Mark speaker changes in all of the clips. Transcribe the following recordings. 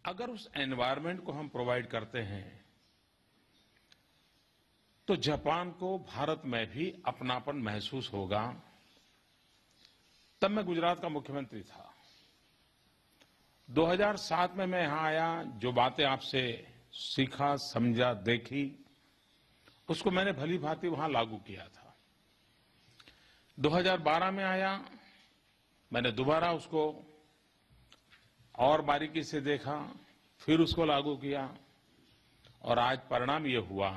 Speaker 1: अगर उस एनवायरनमेंट को हम प्रोवाइड करते हैं तो जापान को भारत में भी अपनापन महसूस होगा। तब मैं गुजरात का मुख्यमंत्री था। 2007 में मैं यहां आया, जो बातें आपसे सीखा, समझा, देखी, उसको मैंने भली भांति वहां लागू किया था। 2012 में आया, मैंने दोबारा उसको और बारीकी से देखा, फिर उसको लागू किया और आज परिणाम ये हुआ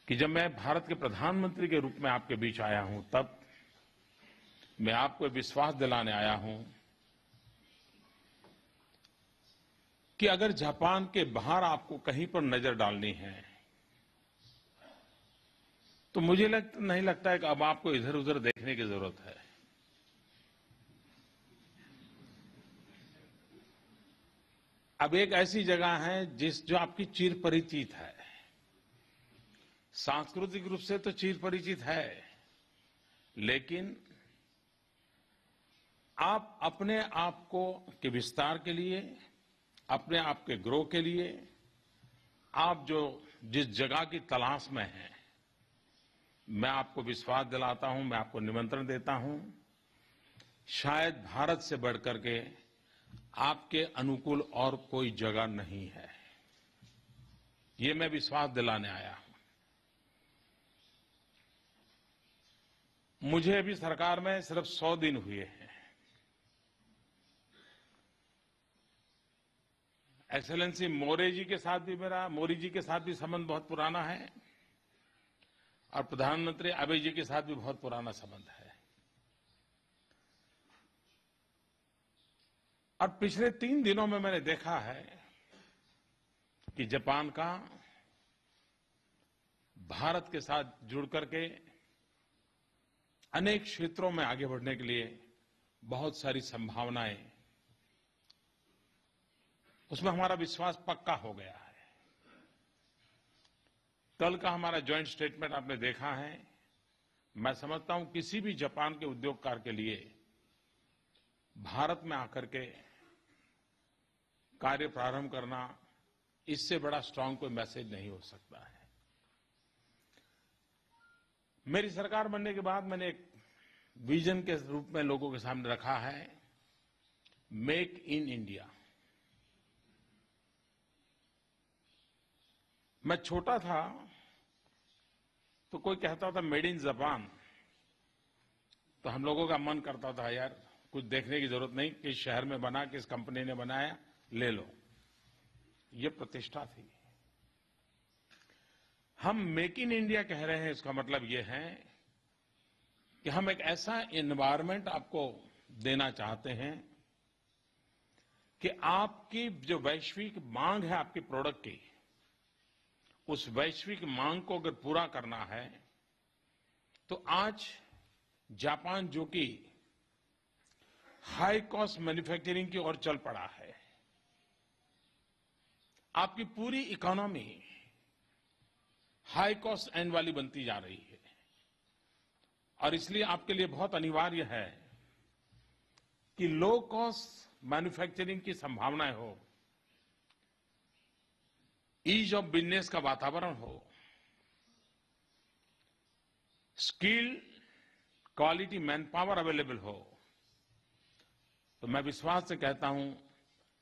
Speaker 1: कि जब मैं भारत के प्रधानमंत्री के रूप में आपके बीच आया हूं, तब मैं आपको विश्वास दिलाने आया हूं कि अगर जापान के बाहर आपको कहीं पर नजर डालनी है तो मुझे नहीं लगता है कि अब आपको इधर उधर देखने की जरूरत है। अब एक ऐसी जगह है जो आपकी चिर परिचित है, सांस्कृतिक रूप से तो चिर परिचित है, लेकिन आप अपने आप को के विस्तार के लिए, अपने आप के ग्रो के लिए, आप जो जिस जगह की तलाश में हैं, मैं आपको विश्वास दिलाता हूं, मैं आपको निमंत्रण देता हूं, शायद भारत से बढ़कर के आपके अनुकूल और कोई जगह नहीं है। ये मैं विश्वास दिलाने आया हूं। मुझे अभी सरकार में सिर्फ 100 दिन हुए हैं। एक्सेलेंसी मोदी जी के साथ भी संबंध बहुत पुराना है और प्रधानमंत्री आबे जी के साथ भी बहुत पुराना संबंध है। और पिछले 3 दिनों में मैंने देखा है कि जापान का भारत के साथ जुड़ करके अनेक क्षेत्रों में आगे बढ़ने के लिए बहुत सारी संभावनाएं, उसमें हमारा विश्वास पक्का हो गया है। कल का हमारा जॉइंट स्टेटमेंट आपने देखा है। मैं समझता हूं किसी भी जापान के उद्योगकार के लिए भारत में आकर के कार्य प्रारंभ करना, इससे बड़ा स्ट्रांग कोई मैसेज नहीं हो सकता है। मेरी सरकार बनने के बाद मैंने एक विजन के रूप में लोगों के सामने रखा है, मेक इन इंडिया। मैं छोटा था तो कोई कहता था मेड इन जापान, तो हम लोगों का मन करता था यार कुछ देखने की जरूरत नहीं, किस शहर में बना, किस कंपनी ने बनाया, ले लो। ये प्रतिष्ठा थी। हम मेक इन इंडिया कह रहे हैं, इसका मतलब ये है कि हम एक ऐसा एनवायरनमेंट आपको देना चाहते हैं कि आपकी जो वैश्विक मांग है आपकी प्रोडक्ट की, उस वैश्विक मांग को अगर पूरा करना है तो आज जापान जो कि हाई कॉस्ट मैन्युफैक्चरिंग की ओर चल पड़ा है, आपकी पूरी इकोनॉमी हाई कॉस्ट एंड वाली बनती जा रही है और इसलिए आपके लिए बहुत अनिवार्य है कि लो कॉस्ट मैन्युफैक्चरिंग की संभावनाएं हो, ईज ऑफ बिजनेस का वातावरण हो, skill quality man power available हो। तो मैं विश्वास से कहता हूं,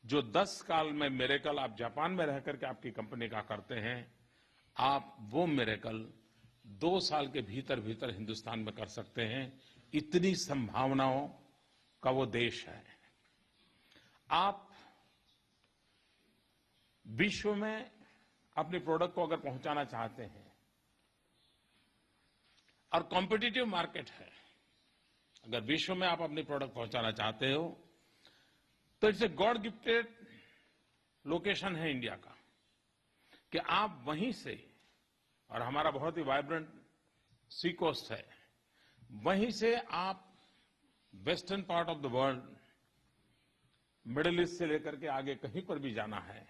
Speaker 1: जो 10 साल में मिरेकल आप जापान में रह करके आपकी कंपनी का करते हैं, आप वो मिरेकल 2 साल के भीतर भीतर हिंदुस्तान में कर सकते हैं। इतनी संभावनाओं का वो देश है। आप विश्व में अपनी प्रोडक्ट को अगर पहुंचाना चाहते हैं और कॉम्पिटिटिव मार्केट है, अगर विश्व में आप अपनी प्रोडक्ट पहुंचाना चाहते हो तो it's a god gifted location है इंडिया का कि आप वहीं से, और हमारा बहुत ही वाइब्रेंट सी कोस्ट है, वहीं से आप western part of the world, middle east से लेकर के आगे कहीं पर भी जाना है,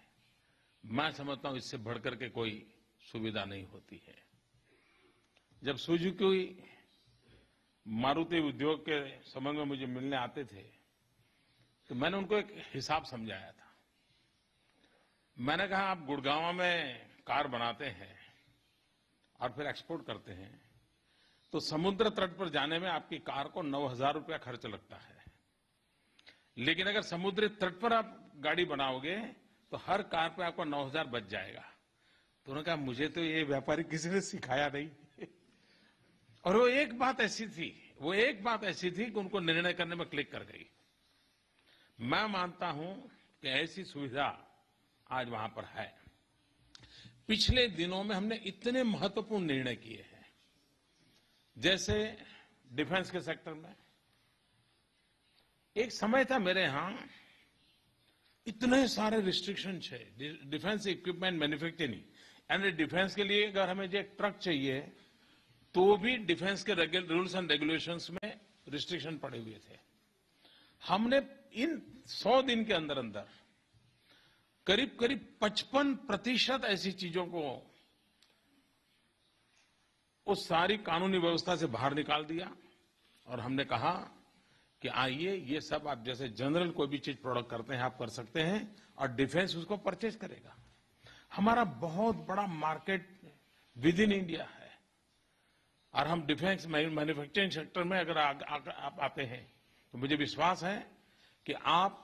Speaker 1: मैं समझता हूं इससे बढ़कर के कोई सुविधा नहीं होती है। जब सुजुकी मारुति उद्योग के संबंध में मुझे मिलने आते थे तो मैंने उनको एक हिसाब समझाया था। मैंने कहा, आप गुड़गांव में कार बनाते हैं और फिर एक्सपोर्ट करते हैं, तो समुद्र तट पर जाने में आपकी कार को 9,000 रुपया खर्च लगता है। लेकिन अगर समुद्री तट पर आप गाड़ी बनाओगे तो हर कार पे आपको 9,000 बच जाएगा। तो उन्होंने कहा, मुझे तो ये व्यापारी किसी ने सिखाया नहीं। और वो एक बात ऐसी थी कि उनको निर्णय करने में क्लिक कर गई। मैं मानता हूं कि ऐसी सुविधा आज वहां पर है। पिछले दिनों में हमने इतने महत्वपूर्ण निर्णय किए हैं, जैसे डिफेंस के सेक्टर में। एक समय था मेरे यहां इतने सारे रिस्ट्रिक्शन है डिफेंस इक्विपमेंट मैन्युफैक्चरिंग, यानी डिफेंस के लिए अगर हमें जो ट्रक चाहिए तो भी डिफेंस के रूल्स एंड रेगुलेशंस में रिस्ट्रिक्शन पड़े हुए थे। हमने इन 100 दिन के अंदर अंदर करीब 55% ऐसी चीजों को उस सारी कानूनी व्यवस्था से बाहर निकाल दिया। और हमने कहा कि आइए, ये सब आप जैसे जनरल कोई भी चीज प्रोडक्ट करते हैं आप कर सकते हैं, और डिफेंस उसको परचेज करेगा। हमारा बहुत बड़ा मार्केट विद इन इंडिया है, और हम डिफेंस मैन्युफैक्चरिंग सेक्टर में अगर आप आते हैं तो मुझे विश्वास है कि आप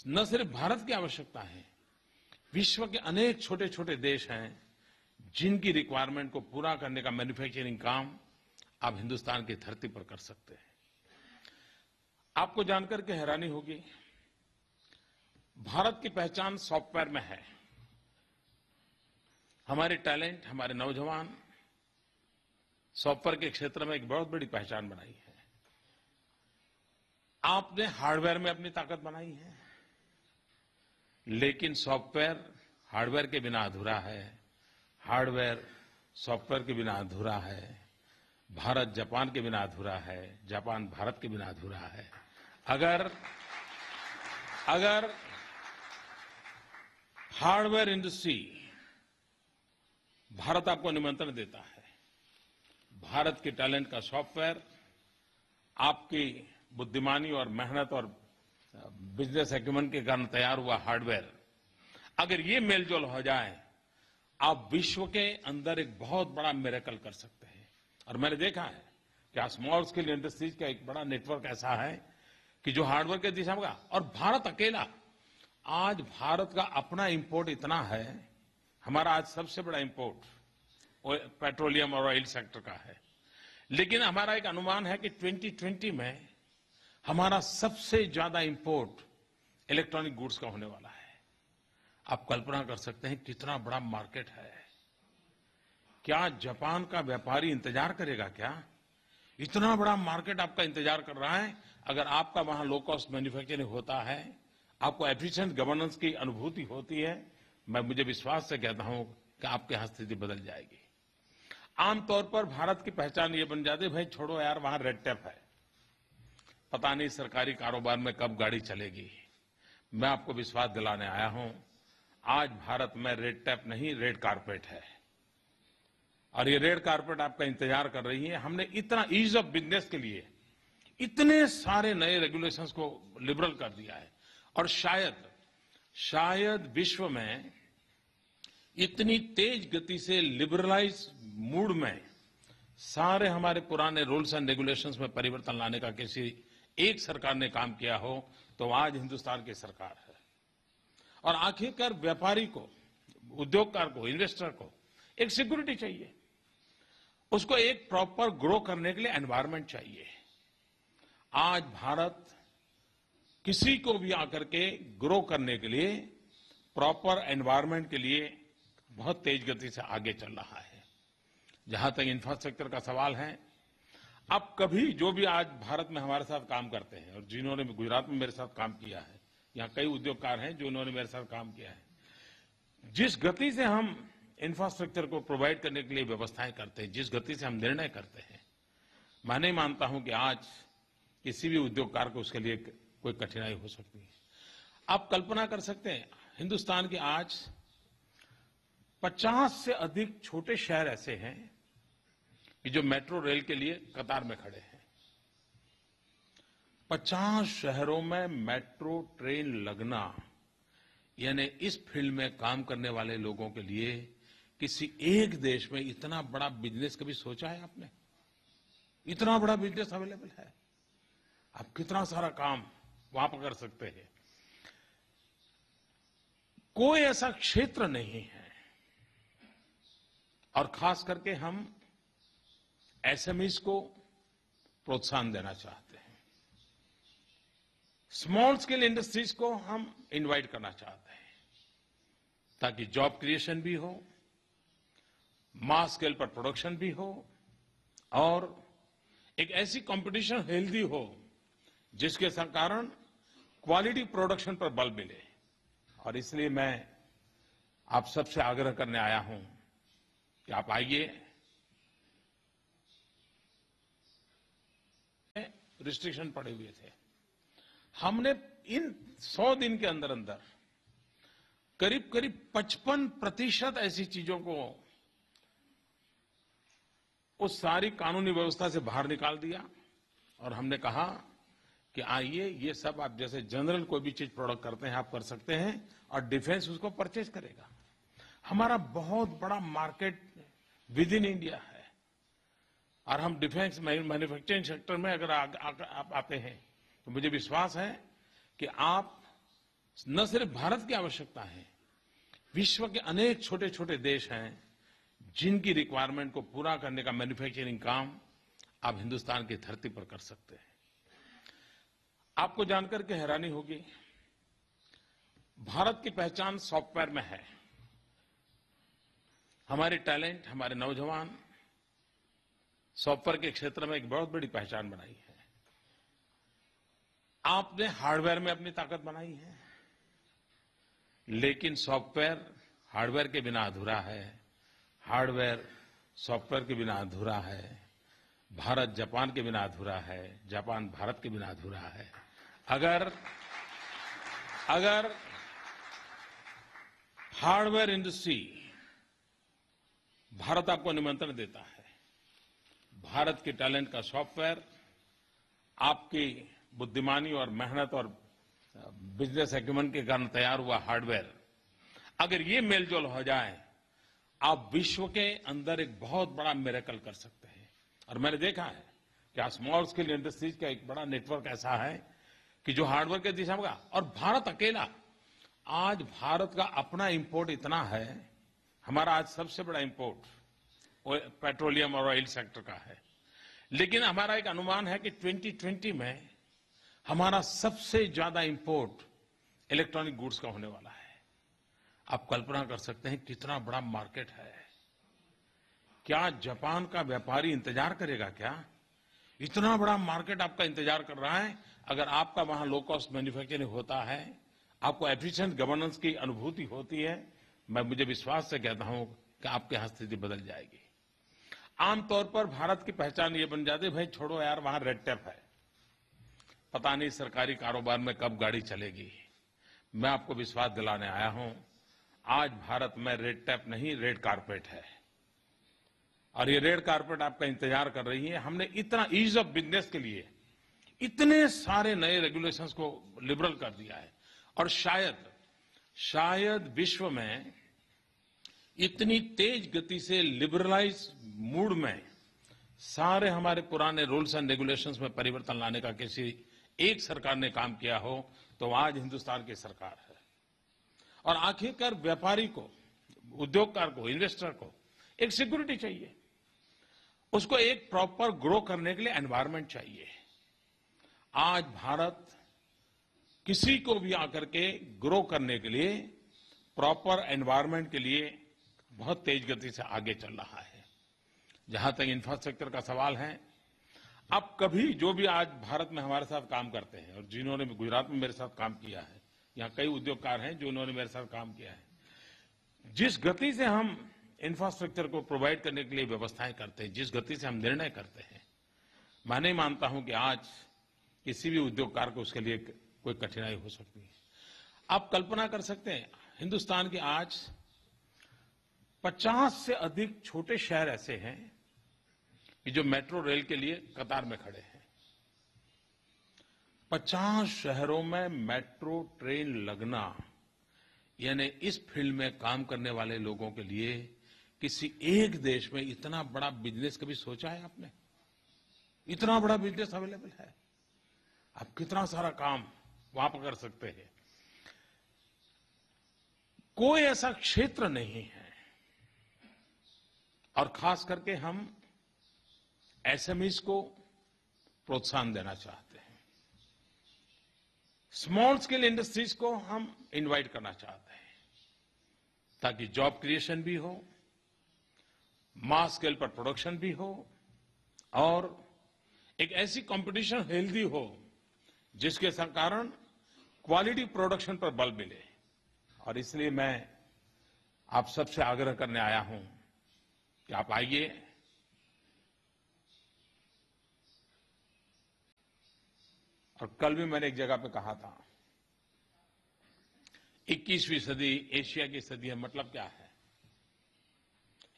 Speaker 1: न सिर्फ भारत की आवश्यकता है, विश्व के अनेक छोटे छोटे देश हैं जिनकी रिक्वायरमेंट को पूरा करने का मैन्युफैक्चरिंग काम आप हिंदुस्तान की धरती पर कर सकते हैं। आपको जानकर के हैरानी होगी, भारत की पहचान सॉफ्टवेयर में है। हमारे टैलेंट, हमारे नौजवान सॉफ्टवेयर के क्षेत्र में एक बहुत बड़ी पहचान बनाई है। आपने हार्डवेयर में अपनी ताकत बनाई है, लेकिन सॉफ्टवेयर हार्डवेयर के बिना अधूरा है, हार्डवेयर सॉफ्टवेयर के बिना अधूरा है, भारत जापान के बिना अधूरा है, जापान भारत के बिना अधूरा है। अगर हार्डवेयर इंडस्ट्री, भारत आपको निमंत्रण देता है, भारत के टैलेंट का सॉफ्टवेयर, आपकी बुद्धिमानी और मेहनत और बिजनेस एक्यूमेंट के कारण तैयार हुआ हार्डवेयर, अगर ये मेलजोल हो जाए, आप विश्व के अंदर एक बहुत बड़ा मिरेकल कर सकते हैं। और मैंने देखा है कि स्मॉल स्केल इंडस्ट्रीज का एक बड़ा नेटवर्क ऐसा है कि जो हार्डवेयर के दिशा में का, और भारत अकेला, आज भारत का अपना इंपोर्ट इतना है, हमारा आज सबसे बड़ा इंपोर्ट पेट्रोलियम और ऑयल सेक्टर का है। लेकिन हमारा एक अनुमान है कि 2020 में हमारा सबसे ज्यादा इंपोर्ट इलेक्ट्रॉनिक गुड्स का होने वाला है। आप कल्पना कर सकते हैं कितना बड़ा मार्केट है। क्या जापान का व्यापारी इंतजार करेगा क्या? इतना बड़ा मार्केट आपका इंतजार कर रहा है। अगर आपका वहां लो कॉस्ट मैन्युफैक्चरिंग होता है, आपको एफिशिएंट गवर्नेंस की अनुभूति होती है, मुझे विश्वास से कहता हूं कि आपकी यहां स्थिति बदल जाएगी। आमतौर पर भारत की पहचान ये बन जाती है, भाई छोड़ो यार, वहां रेड टेप है, पता नहीं सरकारी कारोबार में कब गाड़ी चलेगी। मैं आपको विश्वास दिलाने आया हूं, आज भारत में रेड टेप नहीं, रेड कारपेट है, और ये रेड कारपेट आपका इंतजार कर रही है। हमने इतना ईज ऑफ बिजनेस के लिए इतने सारे नए रेगुलेशंस को लिबरल कर दिया है, और शायद विश्व में इतनी तेज गति से लिबरलाइज मूड में सारे हमारे पुराने रूल्स एंड रेगुलेशंस में परिवर्तन लाने का किसी एक सरकार ने काम किया हो तो आज हिंदुस्तान की सरकार है। और आखिरकार व्यापारी को, उद्योगकार को, इन्वेस्टर को एक सिक्योरिटी चाहिए, उसको एक प्रॉपर ग्रो करने के लिए एनवायरनमेंट चाहिए। आज भारत किसी को भी आकर के ग्रो करने के लिए, प्रॉपर एनवायरनमेंट के लिए बहुत तेज गति से आगे चल रहा है। जहां तक इंफ्रास्ट्रक्चर का सवाल है, अब कभी जो भी आज भारत में हमारे साथ काम करते हैं, और जिन्होंने गुजरात में मेरे साथ काम किया है, यहाँ कई उद्योगकार हैं जो उन्होंने मेरे साथ काम किया है, जिस गति से हम इंफ्रास्ट्रक्चर को प्रोवाइड करने के लिए व्यवस्थाएं करते हैं, जिस गति से हम निर्णय करते हैं, मैं नहीं मानता हूं कि आज किसी भी उद्योगकार को उसके लिए कोई कठिनाई हो सकती है। आप कल्पना कर सकते हैं, हिंदुस्तान के आज 50 से अधिक छोटे शहर ऐसे हैं कि जो मेट्रो रेल के लिए कतार में खड़े हैं। 50 शहरों में मेट्रो ट्रेन लगना यानी इस फील्ड में काम करने वाले लोगों के लिए किसी एक देश में इतना बड़ा बिजनेस कभी सोचा है आपने? इतना बड़ा बिजनेस अवेलेबल है। आप कितना सारा काम वहां पर कर सकते हैं। कोई ऐसा क्षेत्र नहीं है, और खास करके हम एसएमईज को प्रोत्साहन देना चाहते हैं। स्मॉल स्केल इंडस्ट्रीज को हम इनवाइट करना चाहते हैं ताकि जॉब क्रिएशन भी हो, मास स्केल पर प्रोडक्शन भी हो और एक ऐसी कंपटीशन हेल्दी हो जिसके कारण क्वालिटी प्रोडक्शन पर बल मिले। और इसलिए मैं आप सबसे आग्रह करने आया हूं कि आप आइए, रिस्ट्रिक्शन पड़े हुए थे। हमने इन 100 दिन के अंदर अंदर करीब करीब 55% ऐसी चीजों को उस सारी कानूनी व्यवस्था से बाहर निकाल दिया और हमने कहा कि आइए, ये सब आप जैसे जनरल कोई भी चीज प्रोडक्ट करते हैं आप कर सकते हैं और डिफेंस उसको परचेज करेगा। हमारा बहुत बड़ा मार्केट विद इन इंडिया है और हम डिफेंस मैन्युफैक्चरिंग सेक्टर में अगर आप आते हैं तो मुझे विश्वास है कि आप न सिर्फ भारत की आवश्यकता है, विश्व के अनेक छोटे छोटे देश हैं जिनकी रिक्वायरमेंट को पूरा करने का मैन्युफैक्चरिंग काम आप हिंदुस्तान की धरती पर कर सकते हैं। आपको जानकर के हैरानी होगी, भारत की पहचान सॉफ्टवेयर में है। हमारे टैलेंट, हमारे नौजवान सॉफ्टवेयर के क्षेत्र में एक बहुत बड़ी पहचान बनाई है। आपने हार्डवेयर में अपनी ताकत बनाई है, लेकिन सॉफ्टवेयर हार्डवेयर के बिना अधूरा है, हार्डवेयर सॉफ्टवेयर के बिना अधूरा है, भारत जापान के बिना अधूरा है, जापान भारत के बिना अधूरा है। अगर हार्डवेयर इंडस्ट्री, भारत आपको निमंत्रण देता है, भारत के टैलेंट का सॉफ्टवेयर, आपकी बुद्धिमानी और मेहनत और बिजनेस एक्यूमेंट के कारण तैयार हुआ हार्डवेयर, अगर ये मेलजोल हो जाए, आप विश्व के अंदर एक बहुत बड़ा मिरेकल कर सकते हैं। और मैंने देखा है कि स्मॉल स्केल इंडस्ट्रीज का एक बड़ा नेटवर्क ऐसा है कि जो हार्डवेयर के दिशा में का, और भारत अकेला, आज भारत का अपना इंपोर्ट इतना है, हमारा आज सबसे बड़ा इंपोर्ट पेट्रोलियम और ऑयल सेक्टर का है, लेकिन हमारा एक अनुमान है कि 2020 में हमारा सबसे ज्यादा इंपोर्ट इलेक्ट्रॉनिक गुड्स का होने वाला है। आप कल्पना कर सकते हैं कितना बड़ा मार्केट है। क्या जापान का व्यापारी इंतजार करेगा क्या? इतना बड़ा मार्केट आपका इंतजार कर रहा है। अगर आपका वहां लो कॉस्ट मैन्युफैक्चरिंग होता है, आपको एफिशिएंट गवर्नेंस की अनुभूति होती है, मुझे विश्वास से कहता हूं कि आपकी यहां स्थिति बदल जाएगी। आमतौर पर भारत की पहचान ये बन जाती है, भाई छोड़ो यार, वहां रेड टेप है, पता नहीं सरकारी कारोबार में कब गाड़ी चलेगी। मैं आपको विश्वास दिलाने आया हूं, आज भारत में रेड टेप नहीं, रेड कारपेट है, और ये रेड कारपेट आपका इंतजार कर रही है। हमने इतना ईज ऑफ बिजनेस के लिए इतने सारे नए रेगुलेशंस को लिबरल कर दिया है, और शायद विश्व में इतनी तेज गति से लिबरलाइज मूड में सारे हमारे पुराने रूल्स एंड रेगुलेशंस में परिवर्तन लाने का किसी एक सरकार ने काम किया हो तो आज हिंदुस्तान की सरकार है। और आखिरकार व्यापारी को, उद्योगकार को, इन्वेस्टर को एक सिक्योरिटी चाहिए, उसको एक प्रॉपर ग्रो करने के लिए एनवायरनमेंट चाहिए। आज भारत किसी को भी आकर के ग्रो करने के लिए, प्रॉपर एनवायरनमेंट के लिए बहुत तेज गति से आगे चल रहा है। जहां तक इंफ्रास्ट्रक्चर का सवाल है, अब कभी जो भी आज भारत में हमारे साथ काम करते हैं और जिन्होंने गुजरात में मेरे साथ काम किया है, यहाँ कई उद्योगकार हैं जो उन्होंने मेरे साथ काम किया है, जिस गति से हम इंफ्रास्ट्रक्चर को प्रोवाइड करने के लिए व्यवस्थाएं करते हैं, जिस गति से हम निर्णय करते हैं, मैं नहीं मानता हूं कि आज किसी भी उद्योगकार को उसके लिए कोई कठिनाई हो सकती है। आप कल्पना कर सकते हैं, हिंदुस्तान के आज 50 से अधिक छोटे शहर ऐसे हैं कि जो मेट्रो रेल के लिए कतार में खड़े हैं। 50 शहरों में मेट्रो ट्रेन लगना, यानी इस फील्ड में काम करने वाले लोगों के लिए किसी एक देश में इतना बड़ा बिजनेस कभी सोचा है आपने? इतना बड़ा बिजनेस अवेलेबल है, आप कितना सारा काम वहां पर कर सकते हैं। कोई ऐसा क्षेत्र नहीं है, और खास करके हम एसएमईज को प्रोत्साहन देना चाहते हैं, स्मॉल स्केल इंडस्ट्रीज को हम इनवाइट करना चाहते हैं, ताकि जॉब क्रिएशन भी हो, मास स्केल पर प्रोडक्शन भी हो, और एक ऐसी कंपटीशन हेल्दी हो जिसके कारण क्वालिटी प्रोडक्शन पर बल मिले। और इसलिए मैं आप सबसे आग्रह करने आया हूं कि आप आइए, और कल भी मैंने एक जगह पे कहा था, 21वीं सदी एशिया की सदी है। मतलब क्या है?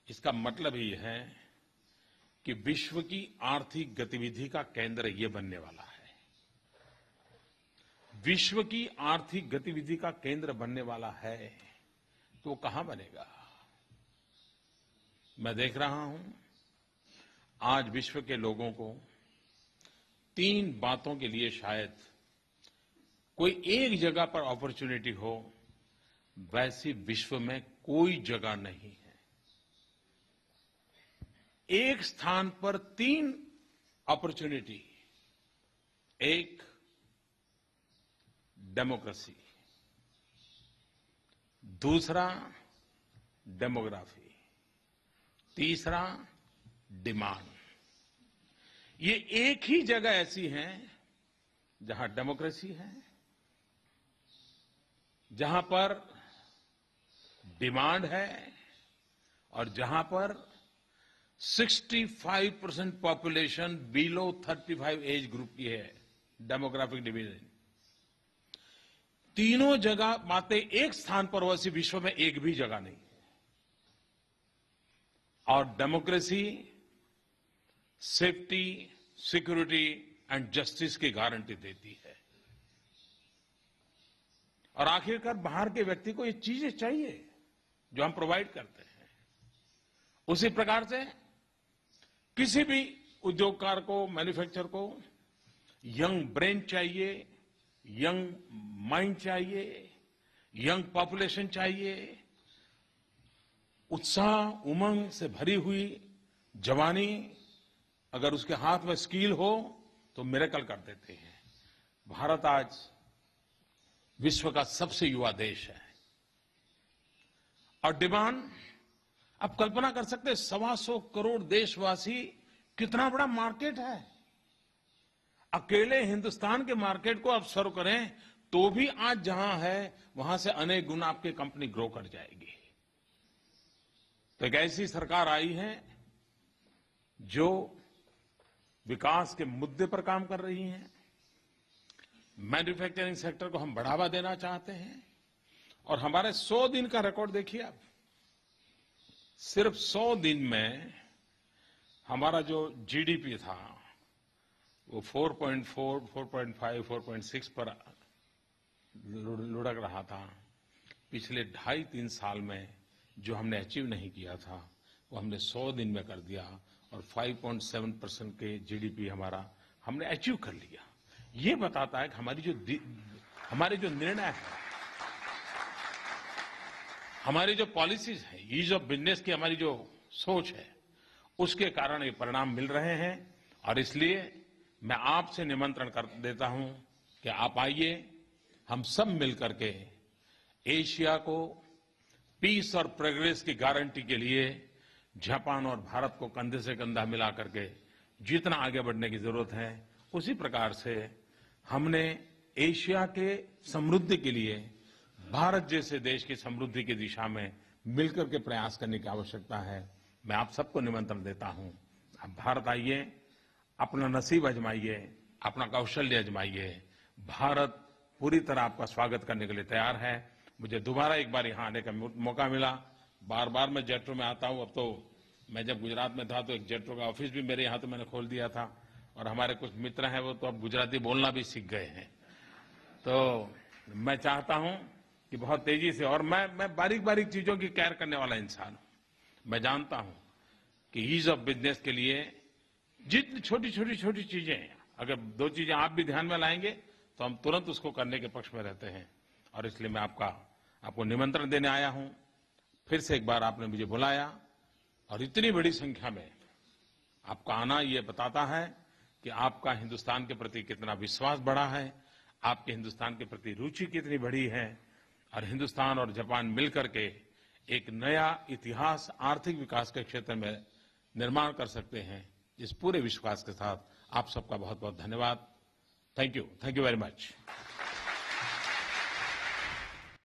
Speaker 1: इसका मतलब ये है कि विश्व की आर्थिक गतिविधि का केंद्र ये बनने वाला है। विश्व की आर्थिक गतिविधि का केंद्र बनने वाला है, तो कहां बनेगा? मैं देख रहा हूं आज विश्व के लोगों को 3 बातों के लिए शायद कोई एक जगह पर अपॉर्चुनिटी हो, वैसी विश्व में कोई जगह नहीं है। एक स्थान पर 3 अपॉर्चुनिटी। एक, डेमोक्रेसी। दूसरा, डेमोग्राफी। तीसरा, डिमांड। ये एक ही जगह ऐसी है जहां डेमोक्रेसी है, जहां पर डिमांड है, और जहां पर 65% पॉपुलेशन बिलो 35 एज ग्रुप की है, डेमोग्राफिक डिवीजन। तीनों जगह बातें एक स्थान पर, वैसी विश्व में एक भी जगह नहीं है। और democracy safety, security and justice की गारंटी देती है। और आखिरकार बाहर के व्यक्ति को ये चीजें चाहिए जो हम प्रोवाइड करते हैं। उसी प्रकार से किसी भी उद्योगकार को, मैन्युफैक्चरर को यंग ब्रेन चाहिए, यंग माइंड चाहिए, यंग पॉपुलेशन चाहिए, उत्साह उमंग से भरी हुई जवानी। अगर उसके हाथ में स्किल हो तो मिरेकल कर देते हैं। भारत आज विश्व का सबसे युवा देश है। और डिमांड, आप कल्पना कर सकते हैं 125 करोड़ देशवासी, कितना बड़ा मार्केट है। अकेले हिंदुस्तान के मार्केट को आप सर्व करें तो भी आज जहां है वहां से अनेक गुना आपकी कंपनी ग्रो कर जाएगी। तो एक ऐसी सरकार आई है जो विकास के मुद्दे पर काम कर रही है। मैन्युफैक्चरिंग सेक्टर को हम बढ़ावा देना चाहते हैं। और हमारे 100 दिन का रिकॉर्ड देखिए आप। सिर्फ 100 दिन में हमारा जो जीडीपी था वो 4.4, 4.5, 4.6 पर लुढ़क रहा था। पिछले 2.5-3 साल में जो हमने अचीव नहीं किया था वो हमने 100 दिन में कर दिया, और 5.7% के जीडीपी हमारा हमने अचीव कर लिया। ये बताता है कि हमारे जो निर्णय है, हमारी जो पॉलिसीज है, ईज ऑफ बिजनेस की हमारी जो सोच है, उसके कारण ये परिणाम मिल रहे हैं। और इसलिए मैं आपसे निमंत्रण कर देता हूं कि आप आइए, हम सब मिलकर के एशिया को पीस और प्रोग्रेस की गारंटी के लिए जापान और भारत को कंधे से कंधा मिला करके जितना आगे बढ़ने की जरूरत है, उसी प्रकार से हमने एशिया के समृद्धि के लिए भारत जैसे देश की समृद्धि की दिशा में मिलकर के प्रयास करने की आवश्यकता है। मैं आप सबको निमंत्रण देता हूं, आप भारत आइए, अपना नसीब आजमाइए, अपना कौशल्य आजमाइए। भारत पूरी तरह आपका स्वागत करने के लिए तैयार है। मुझे दोबारा एक बार यहाँ आने का मौका मिला। बार बार मैं जेट्रो में आता हूँ। अब तो मैं जब गुजरात में था तो एक जेट्रो का ऑफिस भी मेरे यहाँ तो मैंने खोल दिया था। और हमारे कुछ मित्र हैं वो तो अब गुजराती बोलना भी सीख गए हैं। तो मैं चाहता हूं कि बहुत तेजी से, और मैं बारीक बारीक चीजों की केयर करने वाला इंसान हूं। मैं जानता हूं कि ईज ऑफ बिजनेस के लिए जितनी छोटी छोटी चीजें हैं, अगर 2 चीजें आप भी ध्यान में लाएंगे तो हम तुरंत उसको करने के पक्ष में रहते हैं। और इसलिए मैं आपको निमंत्रण देने आया हूं। फिर से एक बार आपने मुझे बुलाया और इतनी बड़ी संख्या में आपका आना ये बताता है कि आपका हिंदुस्तान के प्रति कितना विश्वास बढ़ा है, आपके हिंदुस्तान के प्रति रुचि कितनी बढ़ी है, और हिंदुस्तान और जापान मिलकर के एक नया इतिहास आर्थिक विकास के क्षेत्र में निर्माण कर सकते हैं। इस पूरे विश्वास के साथ आप सबका बहुत बहुत धन्यवाद। Thank you very much.